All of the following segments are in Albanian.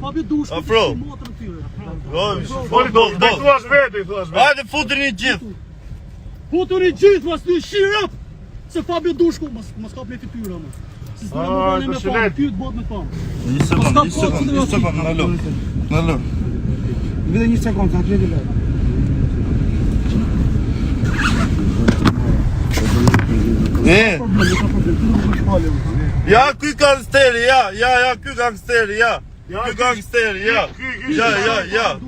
Papi dush. Afro. Foli do, thuash vetë, thuash vetë. Hajde futeni gjithë. Futeni gjithë, mas një shirap. Se Fabio Dushku, mas ka plej fytyra, mas. Si s'do më bëni me famë, ty të bot me famë. Një sekund, në lo. Vede një sekund, sa të le. Ja, ky gangsteri, ja, ky gangsteri, ja. Ky gangsteri, ja.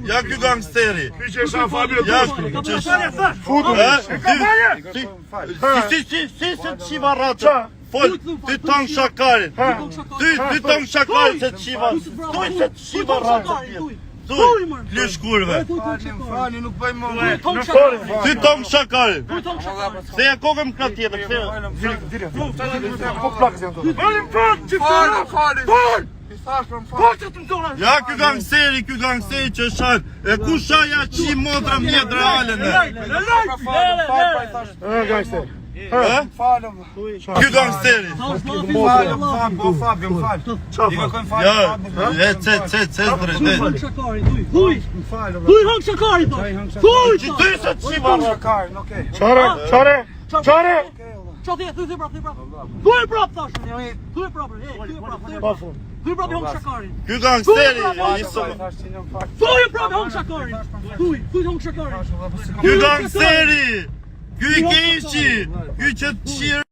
Ja, ky gangsteri. Ky që është Fabio Ja, Dushku. futu. Si se të shiva ratë. Fol, ty tong shakarin. Ty tong shakarin se të shiva. Tuj se të shiva ratë. Tuj, lysh kurve. Fali, nuk bëj më. Ty tong shakarin. Se ja kokëm ka tjetër, ja, ky gangsteri që shan. E ku shaja qi motra mjet realen. Gangster. Ky gangsteri. Ja, ce drejt. Thuj hang shakari, thuj! Ty se të shiva Çare. Thuj prap, thash. Thuj prap, thuj prap hang shakari. Ky gangsteri, Thuj prap hang shakari. Thuj hang shakari. ky gangsteri, ky i keqi, ky që të qirë.